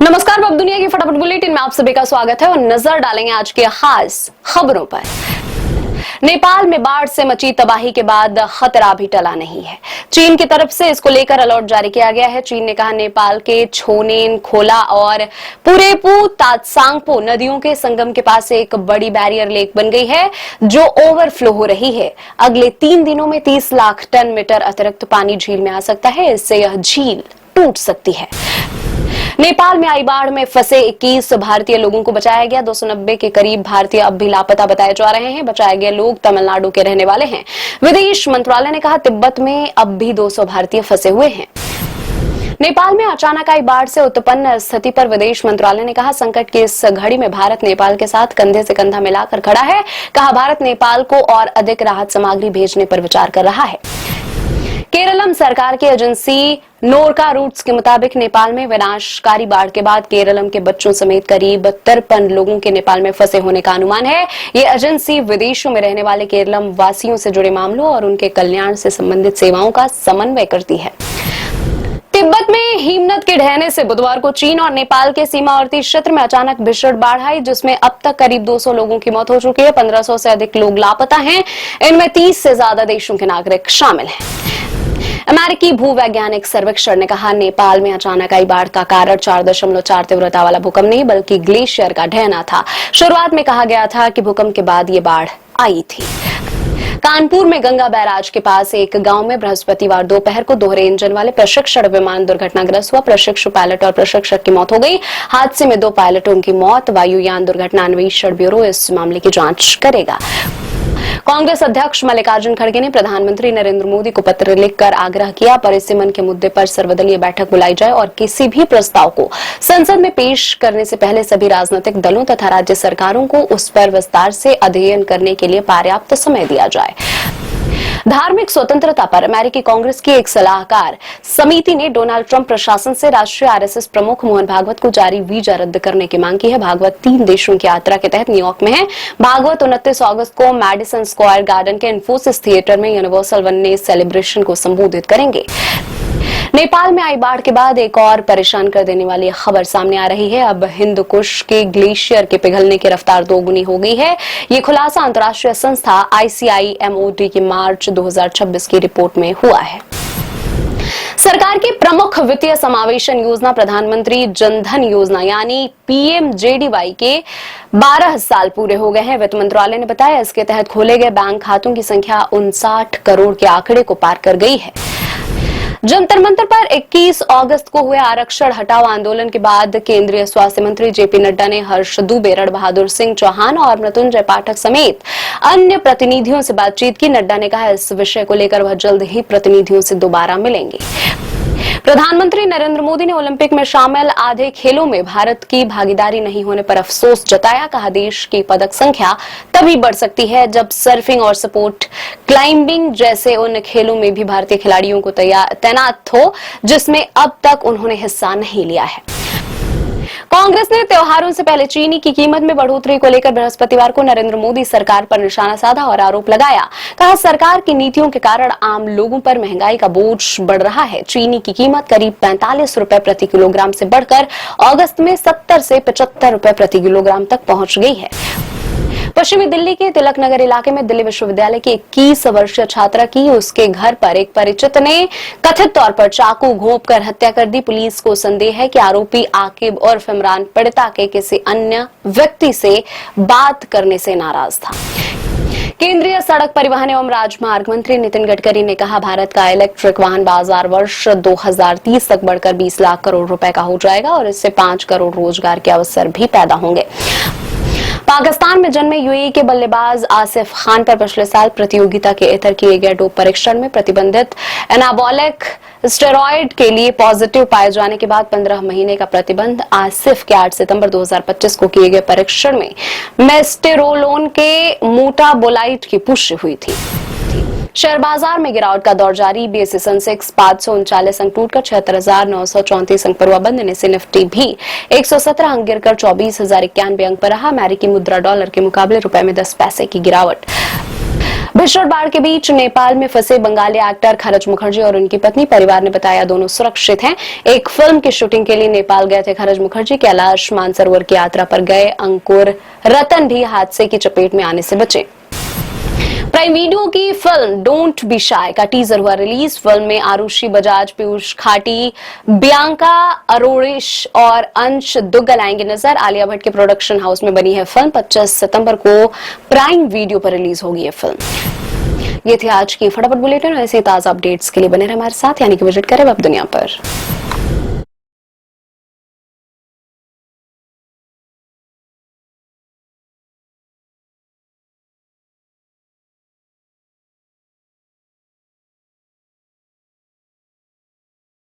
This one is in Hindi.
नमस्कार, अब दुनिया की फटाफट बुलेटिन में आप सभी का स्वागत है और नजर डालेंगे आज के खास खबरों पर। नेपाल में बाढ़ से मची तबाही के बाद खतरा भी टला नहीं है। चीन की तरफ से इसको लेकर अलर्ट जारी किया गया है। चीन ने कहा नेपाल के छोनेन, खोला और पुरेपू तात्सांगपो नदियों के संगम के पास एक बड़ी बैरियर लेक बन गई है जो ओवरफ्लो हो रही है। अगले 3 दिनों में 30 लाख टन मीटर अतिरिक्त पानी झील में आ सकता है। इससे यह झील टूट सकती है। नेपाल में आई बाढ़ में फंसे 21 भारतीय लोगों को बचाया गया। 290 के करीब भारतीय अब भी लापता बताए जा रहे हैं। बचाए गए लोग तमिलनाडु के रहने वाले हैं। विदेश मंत्रालय ने कहा तिब्बत में अब भी 200 भारतीय फंसे हुए हैं। नेपाल में अचानक आई बाढ़ से उत्पन्न स्थिति पर विदेश मंत्रालय ने कहा संकट की इस घड़ी में भारत नेपाल के साथ कंधे से कंधा मिलाकर खड़ा है। कहा भारत नेपाल को और अधिक राहत सामग्री भेजने पर विचार कर रहा है। केरलम सरकार की एजेंसी नोरका रूट्स के मुताबिक नेपाल में विनाशकारी बाढ़ के बाद केरलम के बच्चों समेत करीब 53 लोगों के नेपाल में फंसे होने का अनुमान है। ये एजेंसी विदेशों में रहने वाले केरलम वासियों से जुड़े मामलों और उनके कल्याण से संबंधित सेवाओं का समन्वय करती है। तिब्बत में हिमनद के ढहने से बुधवार को चीन और नेपाल के सीमावर्ती क्षेत्र में अचानक भीषण बाढ़ आई, जिसमें अब तक करीब 200 लोगों की मौत हो चुकी है। 1500 से अधिक लोग लापता हैं। इनमें 30 से ज्यादा देशों के नागरिक शामिल हैं। अमेरिकी भूवैज्ञानिक सर्वेक्षण ने कहा नेपाल में अचानक आई बाढ़ का कारण 4.4 तीव्रता वाला भूकंप नहीं बल्कि ग्लेशियर का ढहना था। शुरुआत में कहा गया था कि भूकंप के बाद ये बाढ़ आई थी। कानपुर में गंगा बैराज के पास एक गांव में बृहस्पतिवार दोपहर को दोहरे इंजन वाले प्रशिक्षण विमान दुर्घटनाग्रस्त हुआ। प्रशिक्षु पायलट और प्रशिक्षक की मौत हो गई। हादसे में 2 पायलटों की मौत। वायुयान दुर्घटना अन्वेषण ब्यूरो इस मामले की जांच करेगा। कांग्रेस अध्यक्ष मल्लिकार्जुन खड़गे ने प्रधानमंत्री नरेंद्र मोदी को पत्र लिखकर आग्रह किया परिसीमन के मुद्दे पर सर्वदलीय बैठक बुलाई जाए और किसी भी प्रस्ताव को संसद में पेश करने से पहले सभी राजनीतिक दलों तथा राज्य सरकारों को उस पर विस्तार से अध्ययन करने के लिए पर्याप्त समय दिया जाए। धार्मिक स्वतंत्रता पर अमेरिकी कांग्रेस की एक सलाहकार समिति ने डोनाल्ड ट्रंप प्रशासन से राष्ट्रीय आरएसएस प्रमुख मोहन भागवत को जारी वीजा रद्द करने की मांग की है। भागवत 3 देशों की यात्रा के तहत न्यूयॉर्क में है। भागवत 29 अगस्त को मैडिसन स्क्वायर गार्डन के इन्फोसिस थिएटर में यूनिवर्सल वननेस सेलिब्रेशन को संबोधित करेंगे। नेपाल में आई बाढ़ के बाद एक और परेशान कर देने वाली खबर सामने आ रही है। अब हिंद कुश के ग्लेशियर के पिघलने की रफ्तार 2 गुनी हो गई है। ये खुलासा अंतर्राष्ट्रीय संस्था ICIMOD की मार्च 2026 की रिपोर्ट में हुआ है। सरकार की प्रमुख वित्तीय समावेशन योजना प्रधानमंत्री जनधन योजना यानी PMJDY के 12 साल पूरे हो गए हैं। वित्त मंत्रालय ने बताया इसके तहत खोले गए बैंक खातों की संख्या 59 करोड़ के आंकड़े को पार कर गई है। जंतर मंतर पर 21 अगस्त को हुए आरक्षण हटाओ आंदोलन के बाद केंद्रीय स्वास्थ्य मंत्री JP नड्डा ने हर्ष दुबे, रण बहादुर सिंह चौहान और मृत्युंजय पाठक समेत अन्य प्रतिनिधियों से बातचीत की। नड्डा ने कहा इस विषय को लेकर वह जल्द ही प्रतिनिधियों से दोबारा मिलेंगे। प्रधानमंत्री नरेंद्र मोदी ने ओलंपिक में शामिल आधे खेलों में भारत की भागीदारी नहीं होने पर अफसोस जताया। कहा देश की पदक संख्या तभी बढ़ सकती है जब सर्फिंग और सपोर्ट क्लाइंबिंग जैसे उन खेलों में भी भारतीय खिलाड़ियों को तैनात हो जिसमें अब तक उन्होंने हिस्सा नहीं लिया है। कांग्रेस ने त्योहारों से पहले चीनी की कीमत में बढ़ोतरी को लेकर बृहस्पतिवार को नरेंद्र मोदी सरकार पर निशाना साधा और आरोप लगाया। कहा सरकार की नीतियों के कारण आम लोगों पर महंगाई का बोझ बढ़ रहा है। चीनी की कीमत करीब 45 रुपए प्रति किलोग्राम से बढ़कर अगस्त में 70 से 75 रुपए प्रति किलोग्राम तक पहुंच गई है। पश्चिमी दिल्ली के तिलक नगर इलाके में दिल्ली विश्वविद्यालय की 21 वर्षीय छात्रा की उसके घर पर एक परिचित ने कथित तौर पर चाकू घोंपकर हत्या कर दी। पुलिस को संदेह है कि आरोपी आकिब और इमरान पीड़िता के किसी अन्य व्यक्ति से बात करने से नाराज था। केंद्रीय सड़क परिवहन एवं राजमार्ग मंत्री नितिन गडकरी ने कहा भारत का इलेक्ट्रिक वाहन बाजार वर्ष 2030 तक बढ़कर 20 लाख करोड़ रुपए का हो जाएगा और इससे 5 करोड़ रोजगार के अवसर भी पैदा होंगे। पाकिस्तान में जन्मे यूएई के बल्लेबाज आसिफ खान पर पिछले साल प्रतियोगिता के इतर किए गए डोप परीक्षण में प्रतिबंधित एनाबॉलिक स्टेरॉयड के लिए पॉजिटिव पाए जाने के बाद 15 महीने का प्रतिबंध आसिफ के 8 सितंबर 2025 को किए गए परीक्षण में मेस्टेरोलोन के मोटाबोलाइट की पुष्टि हुई थी। शेयर बाजार में गिरावट का दौर जारी। बीएसई सेंसेक्स 539 अंक टूटकर 76,934 अंक पर हुआ बंद। निफ्टी निफ्टी भी 117 अंक गिरकर 24,091 अंक पर रहा। अमेरिकी मुद्रा डॉलर के मुकाबले रुपए में 10 पैसे की गिरावट। भीषण बाढ़ के बीच नेपाल में फंसे बंगाली एक्टर खरज मुखर्जी और उनकी पत्नी परिवार ने बताया दोनों सुरक्षित हैं। एक फिल्म की शूटिंग के लिए नेपाल गए थे खरज मुखर्जी। कैलाश मानसरोवर की यात्रा पर गए अंकुर रतन भी हादसे की चपेट में आने से बचे। प्राइम वीडियो की फिल्म डोंट बी शाय का टीजर हुआ रिलीज। फिल्म में आरुषि बजाज, पीयूष खाटी, बियांका अरोड़िश और अंश दुग्गल आएंगे नजर। आलिया भट्ट के प्रोडक्शन हाउस में बनी है फिल्म। 25 सितंबर को प्राइम वीडियो पर रिलीज होगी ये फिल्म। ये थी आज की फटाफट बुलेटिन। ऐसे ताजा अपडेट्स के लिए बने रहे हमारे साथ, यानी कि विजिट करें वेब दुनिया पर।